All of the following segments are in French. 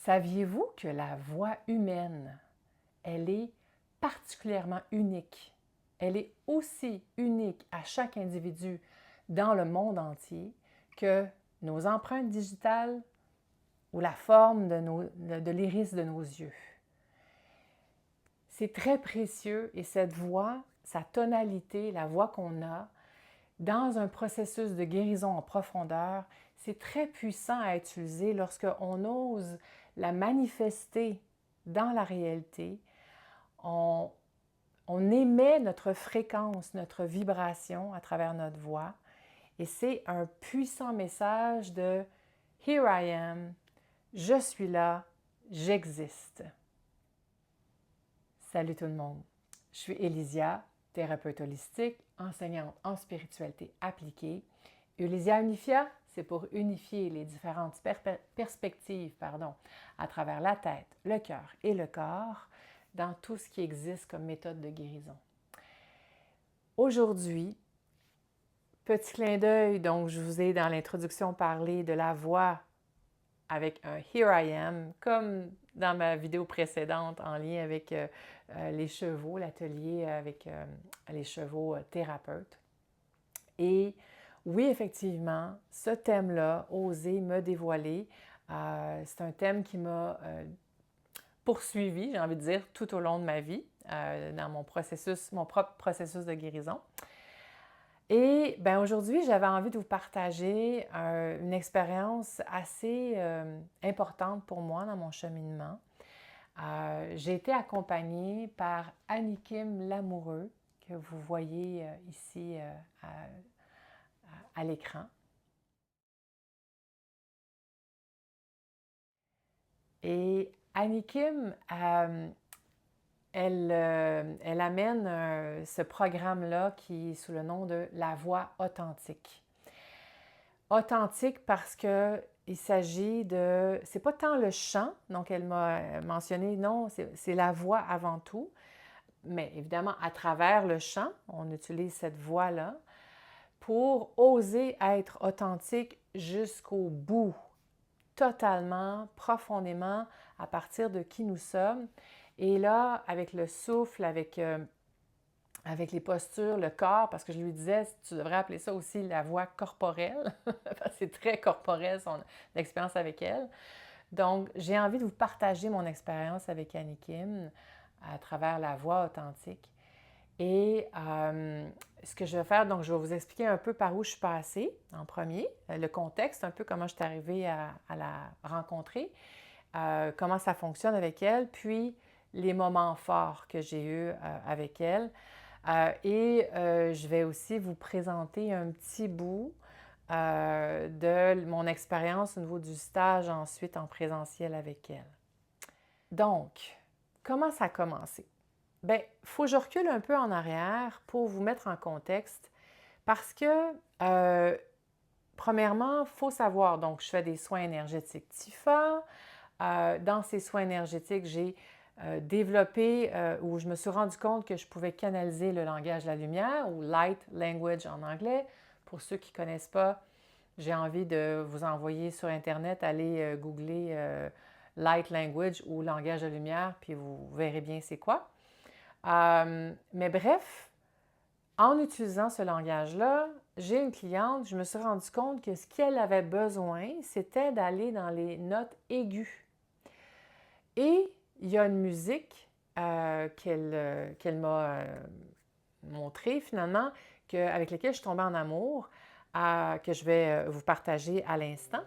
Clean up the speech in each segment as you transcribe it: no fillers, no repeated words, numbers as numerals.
Saviez-vous que la voix humaine, elle est particulièrement unique? Elle est aussi unique à chaque individu dans le monde entier que nos empreintes digitales ou la forme de l'iris de nos yeux. C'est très précieux et cette voix, sa tonalité, la voix qu'on a, dans un processus de guérison en profondeur, c'est très puissant à utiliser lorsqu'on ose la manifester dans la réalité. On émet notre fréquence, notre vibration à travers notre voix et c'est un puissant message de « Here I am », je suis là, j'existe. Salut tout le monde, je suis Élisia, thérapeute holistique, enseignante en spiritualité appliquée. Élisia Unifia, c'est pour unifier les différentes perspectives à travers la tête, le cœur et le corps dans tout ce qui existe comme méthode de guérison. Aujourd'hui, petit clin d'œil, donc je vous ai dans l'introduction parlé de la voix avec un « Here I am », comme dans ma vidéo précédente en lien avec les chevaux, l'atelier avec les chevaux thérapeutes. Et oui, effectivement, ce thème-là, oser me dévoiler, c'est un thème qui m'a poursuivi, j'ai envie de dire, tout au long de ma vie, dans mon propre processus de guérison. Et bien aujourd'hui, j'avais envie de vous partager une expérience assez importante pour moi dans mon cheminement. J'ai été accompagnée par Annie-Kim Lamoureux, que vous voyez ici à l'écran. Et Annie-Kim, elle amène ce programme-là qui est sous le nom de La Voix authentique. Authentique parce qu'il s'agit de... C'est pas tant le chant, donc elle m'a mentionné, non, c'est la voix avant tout. Mais évidemment, à travers le chant, on utilise cette voix-là pour oser être authentique jusqu'au bout, totalement, profondément, à partir de qui nous sommes. Et là, avec le souffle, avec les postures, le corps, parce que je lui disais, tu devrais appeler ça aussi la voix corporelle, parce que c'est très corporel son expérience avec elle. Donc, j'ai envie de vous partager mon expérience avec Annie-Kim à travers la voix authentique. Et ce que je vais faire, donc je vais vous expliquer un peu par où je suis passée en premier, le contexte, un peu comment je suis arrivée à la rencontrer, comment ça fonctionne avec elle, puis les moments forts que j'ai eus avec elle. Je vais aussi vous présenter un petit bout de mon expérience au niveau du stage ensuite en présentiel avec elle. Donc, comment ça a commencé? Bien, il faut que je recule un peu en arrière pour vous mettre en contexte parce que, premièrement, il faut savoir, donc je fais des soins énergétiques TIFA. Dans ces soins énergétiques, j'ai développé où je me suis rendu compte que je pouvais canaliser le langage de la lumière ou Light Language en anglais. Pour ceux qui ne connaissent pas, j'ai envie de vous envoyer sur Internet, allez googler Light Language ou langage de lumière, puis vous verrez bien c'est quoi. Mais bref, en utilisant ce langage-là, j'ai une cliente, je me suis rendu compte que ce qu'elle avait besoin, c'était d'aller dans les notes aiguës. Et il y a une musique qu'elle m'a montrée finalement, avec laquelle je suis tombée en amour, que je vais vous partager à l'instant.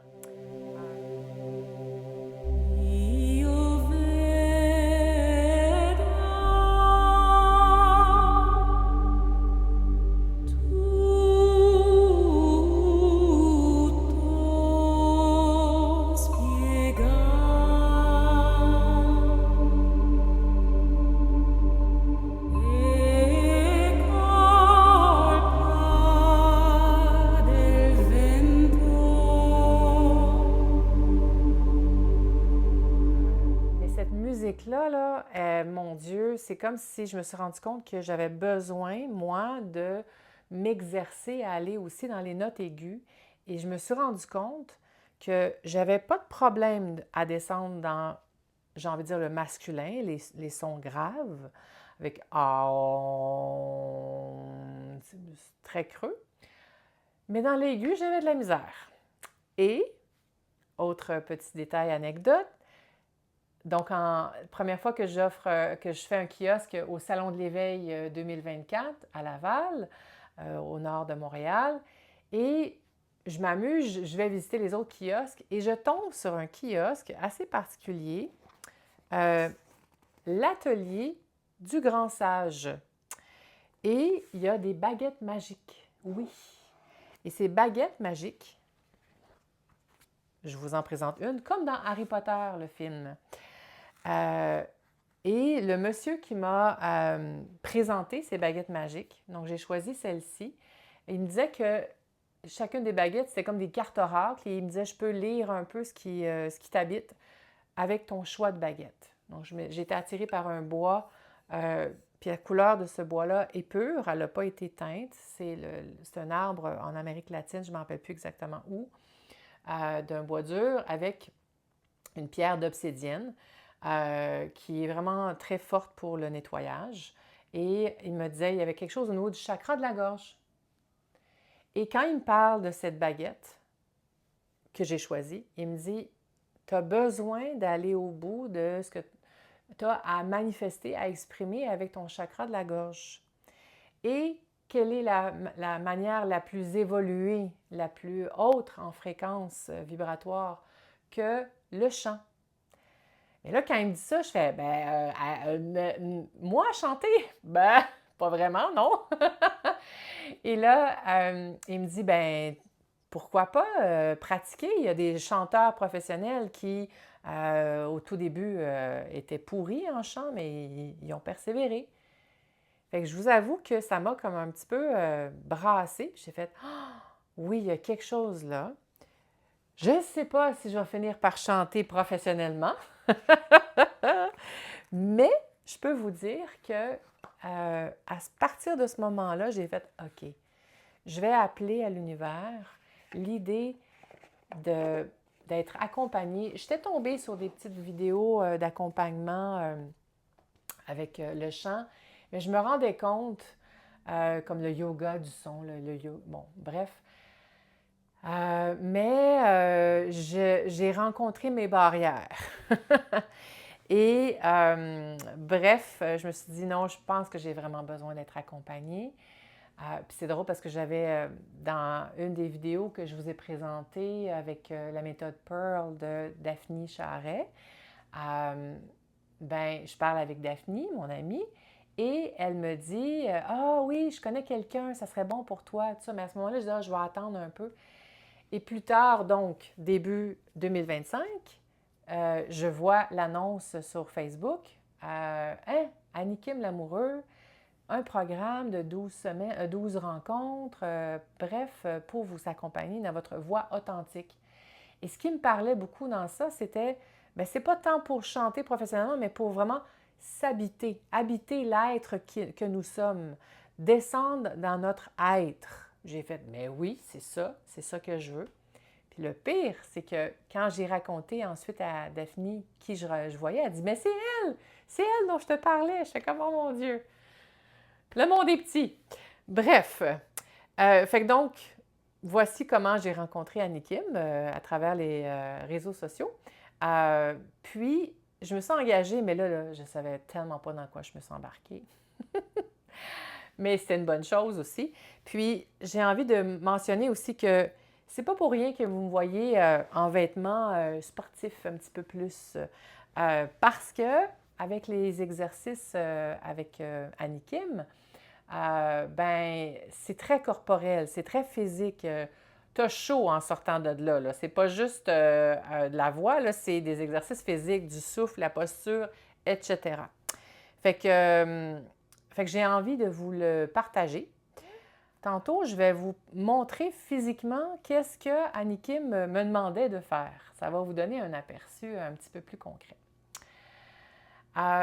Mon Dieu, c'est comme si je me suis rendu compte que j'avais besoin, moi, de m'exercer à aller aussi dans les notes aiguës. Et je me suis rendu compte que j'avais pas de problème à descendre dans, j'ai envie de dire, le masculin, les sons graves, avec ah, c'est très creux. Mais dans l'aigu, j'avais de la misère. Et, autre petit détail, anecdote, donc, première fois que que je fais un kiosque au Salon de l'Éveil 2024 à Laval, au nord de Montréal, et je m'amuse, je vais visiter les autres kiosques et je tombe sur un kiosque assez particulier, l'atelier du Grand Sage. Et il y a des baguettes magiques, oui. Et ces baguettes magiques, je vous en présente une, comme dans Harry Potter, le film. Et le monsieur qui m'a présenté ces baguettes magiques, donc j'ai choisi celle-ci, il me disait que chacune des baguettes, c'était comme des cartes oracles, et il me disait, je peux lire un peu ce qui t'habite avec ton choix de baguette. Donc j'ai été attirée par un bois, puis la couleur de ce bois-là est pure, elle n'a pas été teinte, c'est un arbre en Amérique latine, je ne me rappelle plus exactement où, d'un bois dur avec une pierre d'obsidienne. Qui est vraiment très forte pour le nettoyage. Et il me disait, il y avait quelque chose au niveau du chakra de la gorge. Et quand il me parle de cette baguette que j'ai choisie, il me dit, tu as besoin d'aller au bout de ce que tu as à manifester, à exprimer avec ton chakra de la gorge. Et quelle est la manière la plus évoluée, la plus haute en fréquence vibratoire que le chant? Et là, quand il me dit ça, je fais, moi, chanter? Ben, pas vraiment, non. Et là, il me dit, ben, pourquoi pas pratiquer? Il y a des chanteurs professionnels qui, au tout début, étaient pourris en chant, mais ils ont persévéré. Fait que je vous avoue que ça m'a comme un petit peu brassée. J'ai fait, oui, il y a quelque chose là. Je ne sais pas si je vais finir par chanter professionnellement. Mais je peux vous dire que à partir de ce moment-là, j'ai fait OK, je vais appeler à l'univers l'idée d'être accompagnée. J'étais tombée sur des petites vidéos d'accompagnement avec le chant, mais je me rendais compte, comme le yoga du son, bon, bref. Mais j'ai rencontré mes barrières. Et bref, je me suis dit non, je pense que j'ai vraiment besoin d'être accompagnée. Puis c'est drôle parce que j'avais dans une des vidéos que je vous ai présentées avec la méthode Pearl de Daphne Charret, je parle avec Daphne, mon amie, et elle me dit ah oui, je connais quelqu'un, ça serait bon pour toi, tout ça. Mais à ce moment-là, je dis ah, je vais attendre un peu. Et plus tard, donc début 2025, je vois l'annonce sur Facebook. Annie Kim Lamoureux, un programme de 12 semaines, 12 rencontres, pour vous accompagner dans votre voix authentique. Et ce qui me parlait beaucoup dans ça, c'était, c'est pas tant pour chanter professionnellement, mais pour vraiment s'habiter, habiter l'être que nous sommes, descendre dans notre être. J'ai fait, mais oui, c'est ça que je veux. Puis le pire, c'est que quand j'ai raconté ensuite à Daphne qui je voyais, elle dit, mais c'est elle dont je te parlais. Je fais comme, oh mon Dieu, le monde est petit. Bref, fait que donc, voici comment j'ai rencontré Annie Kim à travers les réseaux sociaux. Puis, je me suis engagée, mais là, je ne savais tellement pas dans quoi je me suis embarquée. Mais c'était une bonne chose aussi. Puis, j'ai envie de mentionner aussi que c'est pas pour rien que vous me voyez en vêtements sportifs un petit peu plus. Parce que, avec les exercices avec Annie Kim, c'est très corporel, c'est très physique. Tu as chaud en sortant de là. C'est pas juste de la voix, là, c'est des exercices physiques, du souffle, la posture, etc. Fait que j'ai envie de vous le partager. Tantôt, je vais vous montrer physiquement qu'est-ce que Annie Kim me demandait de faire. Ça va vous donner un aperçu un petit peu plus concret.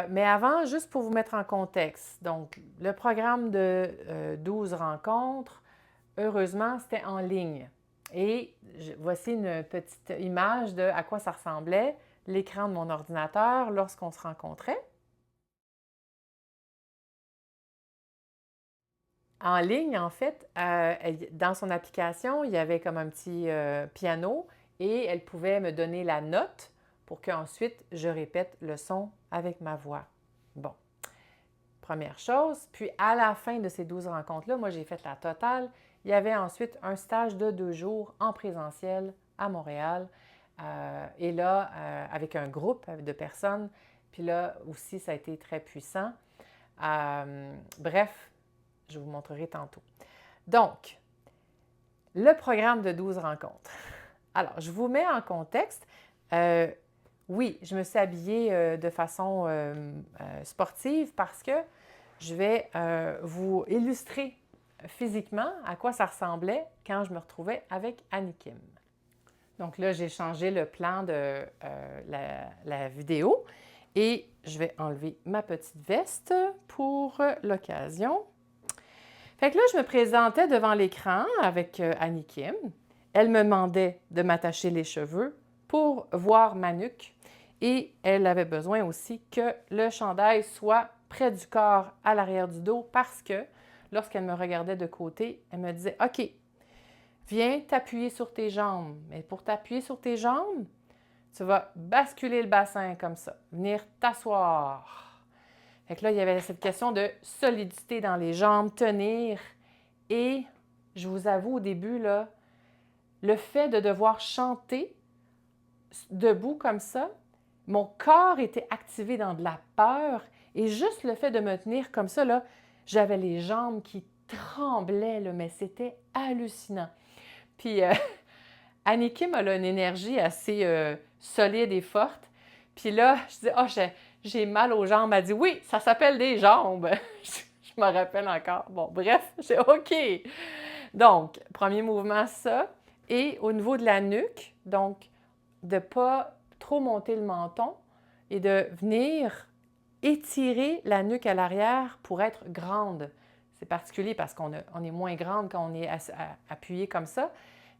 Mais avant, juste pour vous mettre en contexte, donc le programme de 12 rencontres, heureusement, c'était en ligne. Et voici une petite image de à quoi ça ressemblait, l'écran de mon ordinateur lorsqu'on se rencontrait. En ligne, en fait, dans son application, il y avait comme un petit piano et elle pouvait me donner la note pour qu'ensuite je répète le son avec ma voix. Bon, première chose. Puis à la fin de ces 12 rencontres-là, moi j'ai fait la totale. Il y avait ensuite un stage de 2 jours en présentiel à Montréal. Et là, avec un groupe de personnes. Puis là aussi, ça a été très puissant. Bref, je vous montrerai tantôt. Donc, le programme de 12 rencontres. Alors, je vous mets en contexte. Oui, je me suis habillée de façon sportive parce que je vais vous illustrer physiquement à quoi ça ressemblait quand je me retrouvais avec Annie Kim. Donc là, j'ai changé le plan de la vidéo et je vais enlever ma petite veste pour l'occasion. Fait que là, je me présentais devant l'écran avec Annie Kim. Elle me demandait de m'attacher les cheveux pour voir ma nuque et elle avait besoin aussi que le chandail soit près du corps à l'arrière du dos parce que lorsqu'elle me regardait de côté, elle me disait « OK, viens t'appuyer sur tes jambes. Mais pour t'appuyer sur tes jambes, tu vas basculer le bassin comme ça, venir t'asseoir. » Fait que là, il y avait cette question de solidité dans les jambes, tenir. Et je vous avoue, au début, là, le fait de devoir chanter debout comme ça, mon corps était activé dans de la peur. Et juste le fait de me tenir comme ça, là, j'avais les jambes qui tremblaient, là, mais c'était hallucinant. Puis Annie Kim, elle a une énergie assez solide et forte. Puis là, je dis, oh, j'ai mal aux jambes. Elle dit, oui, ça s'appelle des jambes. Je me rappelle encore. Bon, bref, j'ai OK. Donc, premier mouvement, ça. Et au niveau de la nuque, donc, de ne pas trop monter le menton et de venir étirer la nuque à l'arrière pour être grande. C'est particulier parce qu'on est moins grande quand on est appuyé comme ça.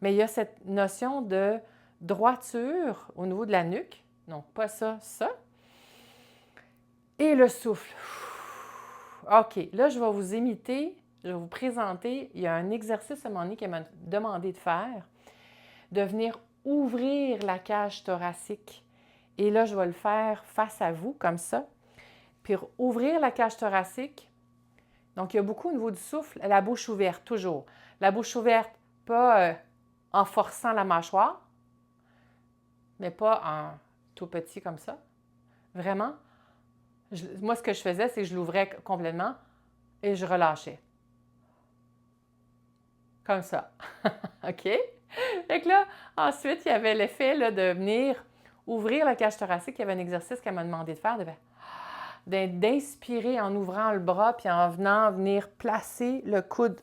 Mais il y a cette notion de droiture au niveau de la nuque. Donc, pas ça, ça. Et le souffle. OK, là, je vais vous imiter, je vais vous présenter. Il y a un exercice à un moment donné qu'elle m'a demandé de faire, de venir ouvrir la cage thoracique. Et là, je vais le faire face à vous, comme ça. Puis ouvrir la cage thoracique. Donc, il y a beaucoup au niveau du souffle, la bouche ouverte, toujours. La bouche ouverte, pas en forçant la mâchoire, mais pas en tout petit comme ça. Vraiment, moi, ce que je faisais, c'est que je l'ouvrais complètement et je relâchais. Comme ça. OK? Fait que là, ensuite, il y avait l'effet là, de venir ouvrir la cage thoracique. Il y avait un exercice qu'elle m'a demandé de faire, d'inspirer en ouvrant le bras puis en venant venir placer le coude,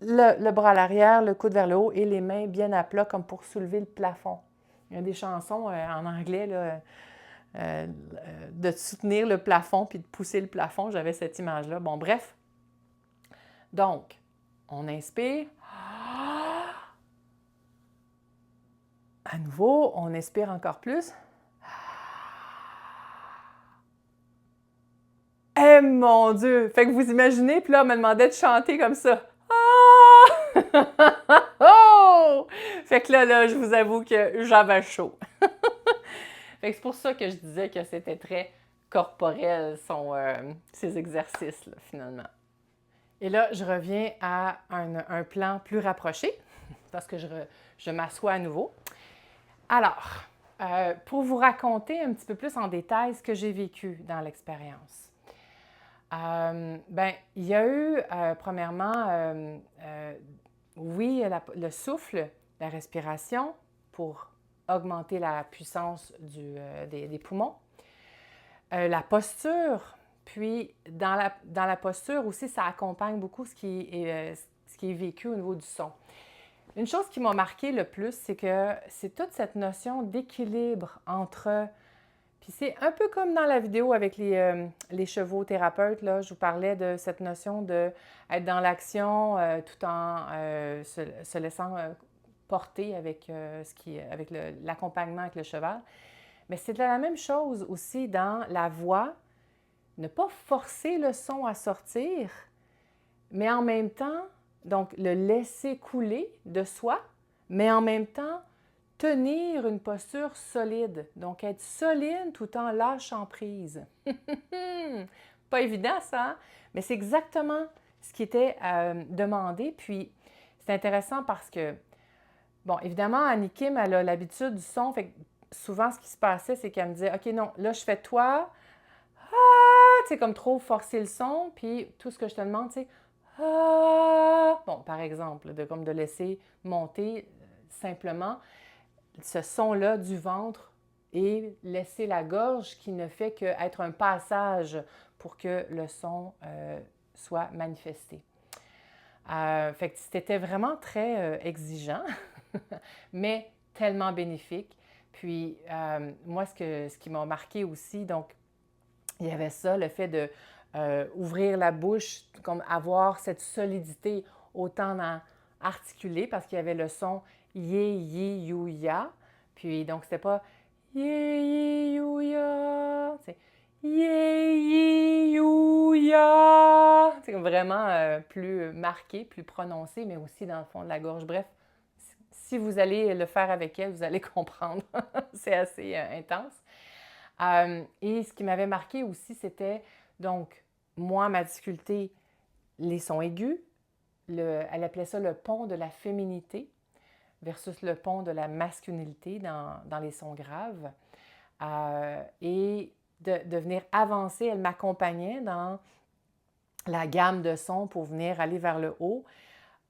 le bras à l'arrière, le coude vers le haut et les mains bien à plat comme pour soulever le plafond. Il y a des chansons en anglais là, de soutenir le plafond puis de pousser le plafond. J'avais cette image-là. Bon, bref. Donc, on inspire. À nouveau, on inspire encore plus. Eh mon Dieu! Fait que vous imaginez, puis là, on me demandait de chanter comme ça. Oh! Fait que là, je vous avoue que j'avais chaud. Fait que c'est pour ça que je disais que c'était très corporel, ces exercices-là, finalement. Et là, je reviens à un plan plus rapproché, parce que je m'assois à nouveau. Alors, pour vous raconter un petit peu plus en détail ce que j'ai vécu dans l'expérience. Il y a eu, premièrement, oui, le souffle, la respiration pour augmenter la puissance des poumons. La posture, puis dans la posture aussi, ça accompagne beaucoup ce qui est vécu au niveau du son. Une chose qui m'a marqué le plus, c'est que c'est toute cette notion d'équilibre entre... Puis c'est un peu comme dans la vidéo avec les chevaux thérapeutes, là, je vous parlais de cette notion d'être dans l'action tout en se laissant porter avec, avec l'accompagnement avec le cheval. Mais c'est la même chose aussi dans la voix, ne pas forcer le son à sortir, mais en même temps, donc le laisser couler de soi, mais en même temps, tenir une posture solide. Donc être solide tout en lâchant prise. Pas évident ça, hein? Mais c'est exactement ce qui était demandé. Puis c'est intéressant parce que, bon, évidemment, Annie Kim, elle a l'habitude du son. Fait que souvent, ce qui se passait, c'est qu'elle me disait, OK, non, là, je fais toi. Ah, tu sais, comme trop forcer le son. Puis tout ce que je te demande, c'est ah. Bon, par exemple, comme de laisser monter simplement ce son-là du ventre et laisser la gorge qui ne fait qu'être un passage pour que le son soit manifesté. Fait que c'était vraiment très exigeant, mais tellement bénéfique. Puis moi, ce qui m'a marqué aussi, donc il y avait ça, le fait de ouvrir la bouche, comme avoir cette solidité autant dans articuler, parce qu'il y avait le son yé, yi, you, ya. Puis donc, c'était pas yé, yi, you, ya. C'est yé, yi, you, ya. C'est vraiment plus marqué, plus prononcé, mais aussi dans le fond de la gorge. Bref, si vous allez le faire avec elle, vous allez comprendre. C'est assez intense. Et ce qui m'avait marqué aussi, c'était, donc, moi, ma difficulté, les sons aigus, elle appelait ça le pont de la féminité versus le pont de la masculinité dans les sons graves. Et de venir avancer, elle m'accompagnait dans la gamme de sons pour venir aller vers le haut.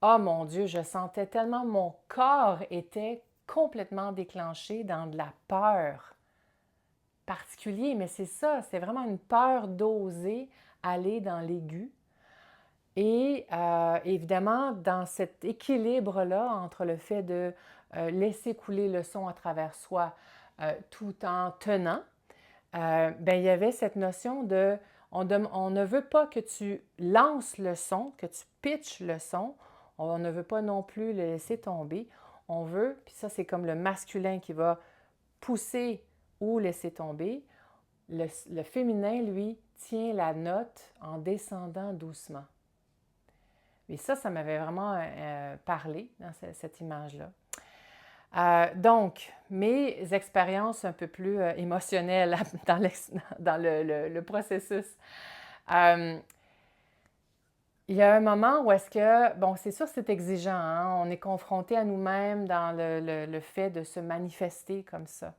Oh mon Dieu, je sentais tellement mon corps était complètement déclenché dans de la peur particulier, mais c'est ça, c'est vraiment une peur d'oser aller dans l'aigu. Et évidemment, dans cet équilibre-là entre le fait de laisser couler le son à travers soi tout en tenant, ben, il y avait cette notion de on ne veut pas que tu lances le son, que tu pitches le son, on ne veut pas non plus le laisser tomber. On veut, puis ça c'est comme le masculin qui va pousser ou laisser tomber. Le féminin, lui, tient la note en descendant doucement. Et ça m'avait vraiment parlé dans cette image-là. Donc, mes expériences un peu plus émotionnelles dans le processus. Il y a un moment où est-ce que, bon, c'est sûr c'est exigeant, hein? On est confronté à nous-mêmes dans le fait de se manifester comme ça.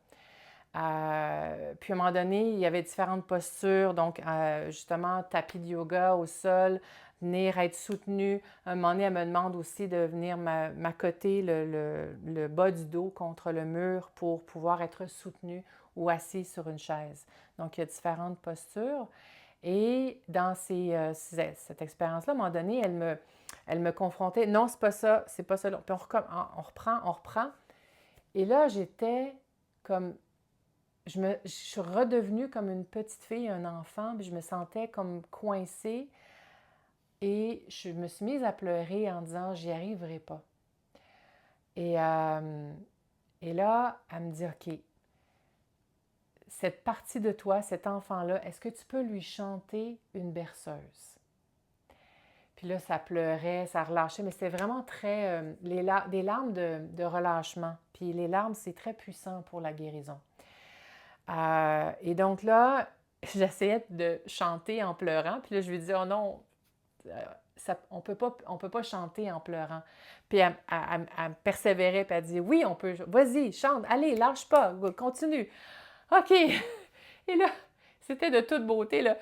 Puis à un moment donné, il y avait différentes postures, donc justement tapis de yoga au sol, venir être soutenu. À un moment donné, elle me demande aussi de venir m'accoter le bas du dos contre le mur pour pouvoir être soutenu ou assis sur une chaise. Donc il y a différentes postures. Et dans cette expérience-là, à un moment donné, elle me confrontait. Non, c'est pas ça, c'est pas ça. Puis on reprend. Et là, j'étais comme je suis redevenue comme une petite fille, un enfant, puis je me sentais comme coincée et je me suis mise à pleurer en disant « j'y arriverai pas ». Et là, elle me dit « OK, cette partie de toi, cet enfant-là, est-ce que tu peux lui chanter une berceuse? » Puis là, ça pleurait, ça relâchait, mais c'était vraiment très... des larmes de relâchement. Puis les larmes, c'est très puissant pour la guérison. Et donc là, j'essayais de chanter en pleurant. Puis là, je lui dis, oh non, on peut pas chanter en pleurant. Puis elle persévérait, puis elle dit, oui, on peut, vas-y, chante, allez, lâche pas, continue. OK. Et là, c'était de toute beauté, là.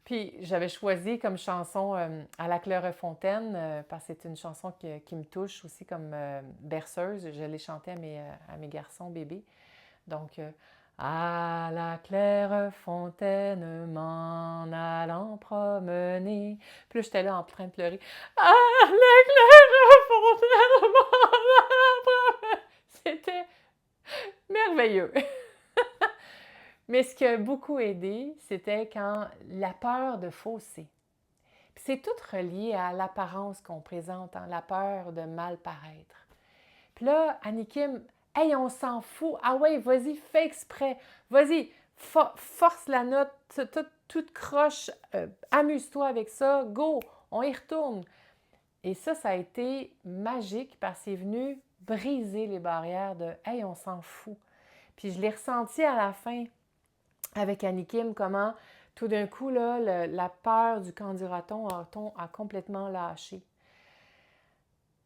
Puis j'avais choisi comme chanson À la Clairefontaine, parce que c'est une chanson qui me touche aussi comme berceuse. Je l'ai chantée à mes garçons bébés. Donc, à la claire fontaine m'en allant promener. Puis là, j'étais là en train de pleurer. À la claire fontaine m'en allant promener. C'était merveilleux. Mais ce qui a beaucoup aidé, c'était quand la peur de fausser. Puis c'est tout relié à l'apparence qu'on présente, hein, la peur de mal paraître. Puis là, Annie Kim, hey, on s'en fout. Ah ouais, vas-y, fais exprès. Vas-y, force la note, toute croche, amuse-toi avec ça, go, on y retourne. Et ça a été magique parce que c'est venu briser les barrières de hey, on s'en fout. Puis je l'ai ressenti à la fin avec Annie Kim, comment tout d'un coup, là, la peur du quand dira-t-on a complètement lâché.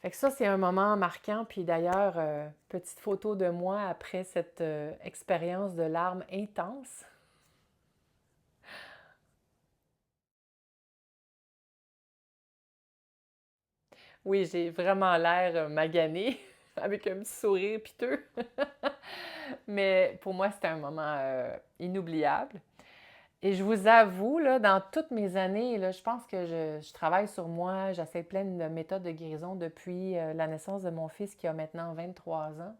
Fait que ça, c'est un moment marquant. Puis d'ailleurs, petite photo de moi après cette expérience de larmes intenses. Oui, j'ai vraiment l'air maganée, avec un petit sourire piteux. Mais pour moi, c'était un moment inoubliable. Et je vous avoue, là, dans toutes mes années, là, je pense que je travaille sur moi, j'essaie plein de méthodes de guérison depuis la naissance de mon fils qui a maintenant 23 ans,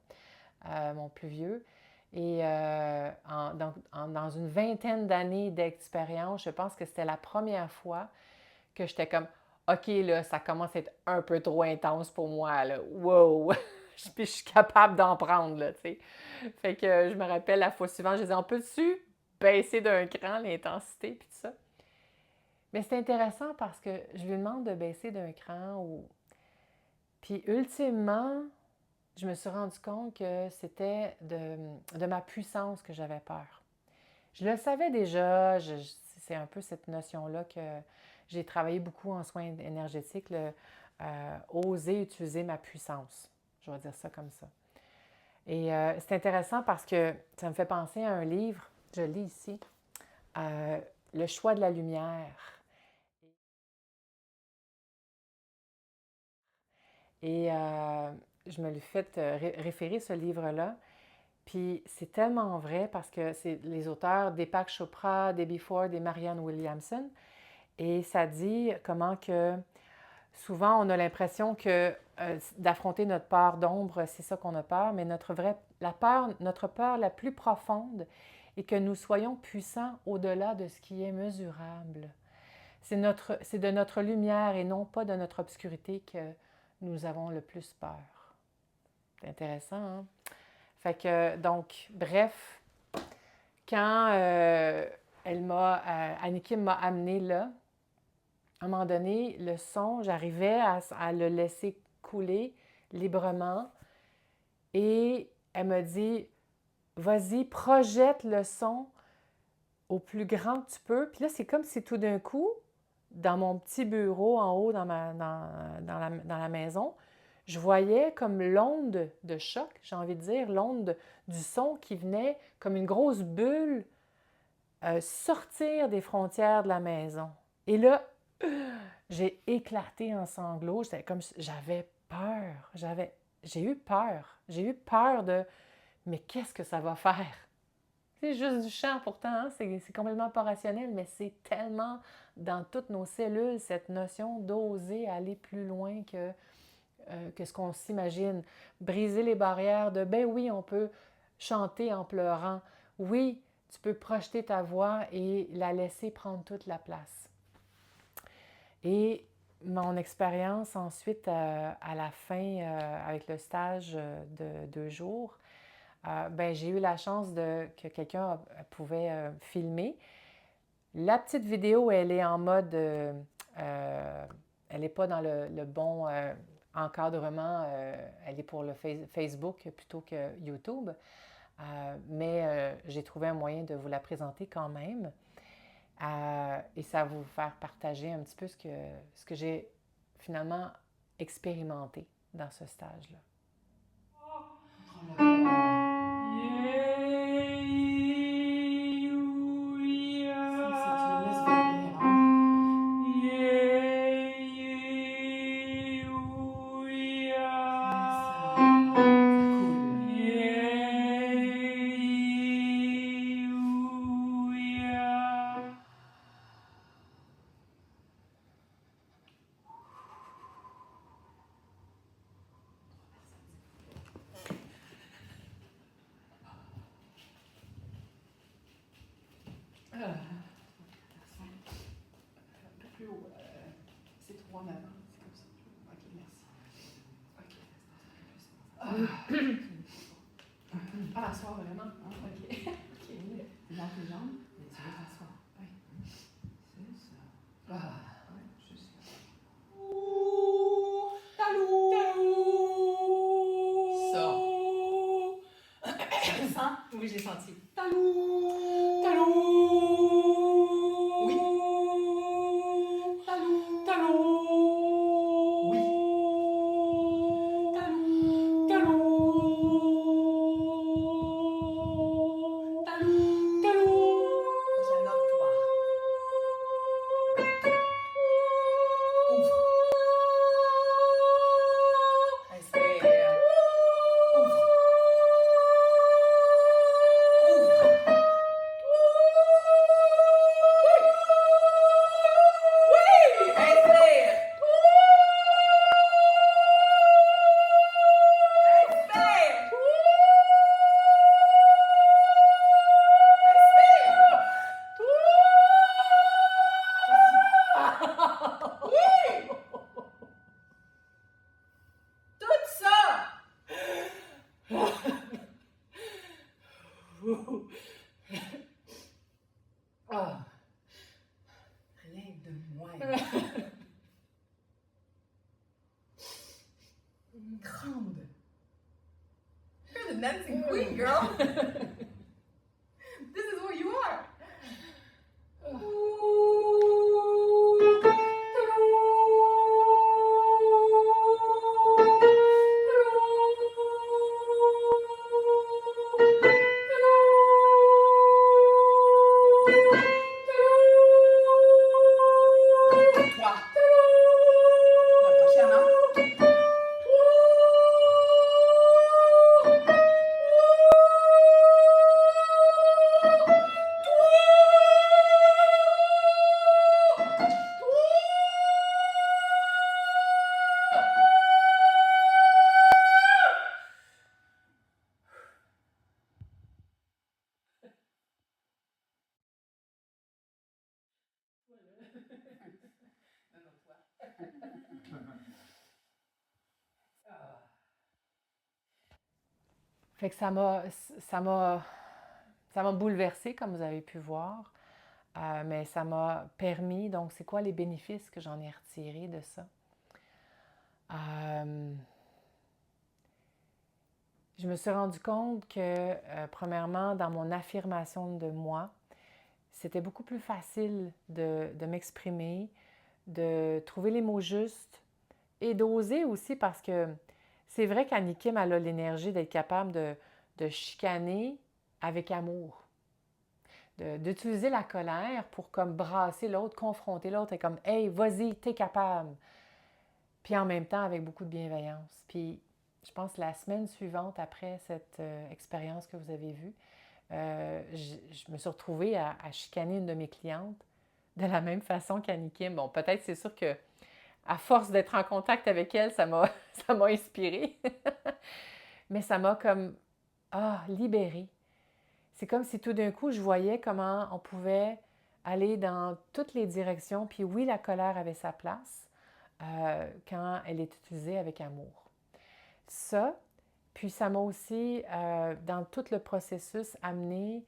mon plus vieux. Et dans une vingtaine d'années d'expérience, je pense que c'était la première fois que j'étais comme, OK, là, ça commence à être un peu trop intense pour moi, là. Wow! Puis je suis capable d'en prendre, là, tu sais. Fait que je me rappelle la fois suivante, je disais, on peut-tu baisser d'un cran l'intensité, puis tout ça? Mais c'est intéressant parce que je lui demande de baisser d'un cran ou... Puis ultimement, je me suis rendu compte que c'était de ma puissance que j'avais peur. Je le savais déjà, c'est un peu cette notion-là que j'ai travaillé beaucoup en soins énergétiques, oser utiliser ma puissance. Je vais dire ça comme ça. Et c'est intéressant parce que ça me fait penser à un livre, je lis ici, Le choix de la lumière. Et je me lui fais référer ce livre-là. Puis c'est tellement vrai parce que c'est les auteurs Deepak Chopra, Debbie Ford et Marianne Williamson. Et ça dit comment que souvent on a l'impression que d'affronter notre peur d'ombre, c'est ça qu'on a peur, mais notre peur la plus profonde est que nous soyons puissants au-delà de ce qui est mesurable. C'est de notre lumière et non pas de notre obscurité que nous avons le plus peur. C'est intéressant, hein? Fait que, donc, bref, quand Annie Kim m'a amené là, à un moment donné, le son, j'arrivais à le laisser couler librement et elle me dit, vas-y, projette le son au plus grand que tu peux. Puis là, c'est comme si tout d'un coup, dans mon petit bureau en haut dans la maison, je voyais comme l'onde de choc, j'ai envie de dire, l'onde du son qui venait comme une grosse bulle sortir des frontières de la maison. Et là, j'ai éclaté en sanglots. C'était comme j'avais peur. J'ai eu peur. J'ai eu peur de mais qu'est-ce que ça va faire? C'est juste du chant pourtant, hein? C'est complètement pas rationnel, mais c'est tellement dans toutes nos cellules cette notion d'oser aller plus loin que ce qu'on s'imagine. Briser les barrières de ben oui, on peut chanter en pleurant. Oui, tu peux projeter ta voix et la laisser prendre toute la place. Et mon expérience ensuite à la fin avec le stage de 2 jours, ben, j'ai eu la chance que quelqu'un pouvait filmer. La petite vidéo, elle est en mode, elle n'est pas dans le bon encadrement, elle est pour le Facebook plutôt que YouTube, mais j'ai trouvé un moyen de vous la présenter quand même. Et ça va vous faire partager un petit peu ce que j'ai finalement expérimenté dans ce stage-là. C'est trop en avant, c'est comme ça. Ok, merci. Ok, un peu plus. Oui, j'ai senti. Talou! Talou! Oui. Talou! Talou! Oui. Talou! Talou! Talou! Talou! Prochaine note, 3. Ouvre. Inspire. Ouvre. Ouvre. Oui! Inspire. Inspire. Oui! Tout ça! Ah, rien de moins. Grande. You're the dancing queen, girl. This is who you are. Toi. La prochaine, hein? Fait que ça m'a, ça m'a bouleversée, comme vous avez pu voir, mais ça m'a permis, donc c'est quoi les bénéfices que j'en ai retirés de ça? Je me suis rendu compte que, premièrement, dans mon affirmation de moi, c'était beaucoup plus facile de m'exprimer, de trouver les mots justes et d'oser aussi parce que c'est vrai qu'Annie Kim, elle a l'énergie d'être capable de chicaner avec amour, d'utiliser la colère pour comme brasser l'autre, confronter l'autre et comme « Hey, vas-y, t'es capable ». Puis en même temps avec beaucoup de bienveillance. Puis je pense que la semaine suivante, après cette expérience que vous avez vue, je me suis retrouvée à chicaner une de mes clientes de la même façon qu'Annie Kim. Bon, peut-être c'est sûr que à force d'être en contact avec elle, ça m'a inspirée. Mais ça m'a comme libérée. C'est comme si tout d'un coup, je voyais comment on pouvait aller dans toutes les directions. Puis oui, la colère avait sa place quand elle est utilisée avec amour. Ça, puis ça m'a aussi, dans tout le processus, amené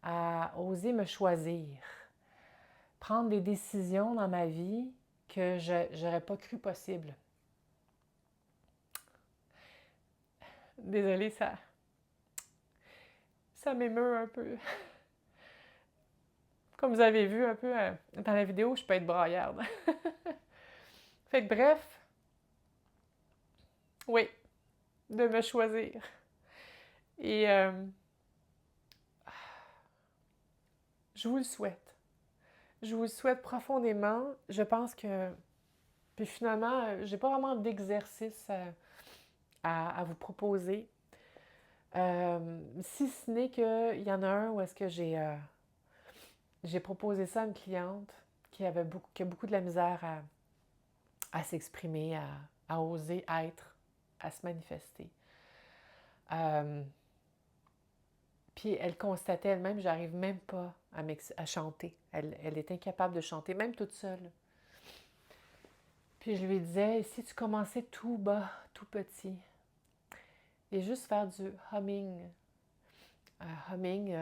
à oser me choisir, prendre des décisions dans ma vie que je n'aurais pas cru possible. Désolée, ça m'émeut un peu. Comme vous avez vu un peu dans la vidéo, je peux être braillarde. Fait que bref, oui, de me choisir. Et je vous le souhaite. Je vous le souhaite profondément. Je pense que... Puis finalement, j'ai pas vraiment d'exercice à vous proposer. Si ce n'est qu'il y en a un où est-ce que j'ai proposé ça à une cliente qui a beaucoup de la misère à s'exprimer, à oser être, à se manifester. Puis elle constatait elle-même, j'arrive même pas à chanter. Elle est incapable de chanter, même toute seule. Puis je lui disais, si tu commençais tout bas, tout petit, et juste faire du humming. Humming.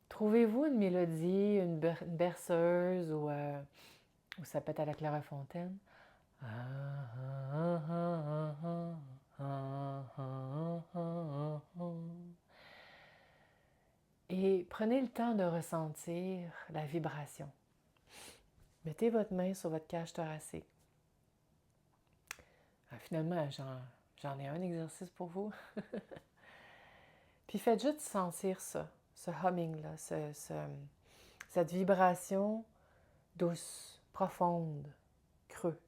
Trouvez-vous une mélodie, une berceuse ou ça peut être à la Clairefontaine. Et prenez le temps de ressentir la vibration. Mettez votre main sur votre cage thoracique. Finalement, j'en ai un exercice pour vous. Puis faites juste sentir ça, ce humming-là, cette vibration douce, profonde, creux.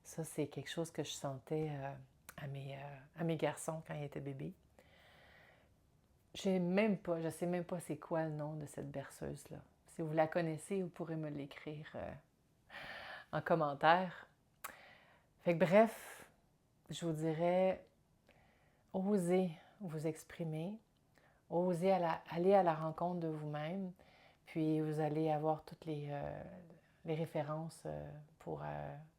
Ça, c'est quelque chose que je sentais à mes garçons quand ils étaient bébés. Je ne sais même pas c'est quoi le nom de cette berceuse-là. Si vous la connaissez, vous pourrez me l'écrire en commentaire. Fait que bref, je vous dirais, osez vous exprimer, osez aller à la rencontre de vous-même, puis vous allez avoir toutes les références pour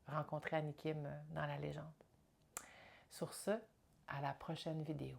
rencontrer Annie Kim dans la légende. Sur ce, à la prochaine vidéo.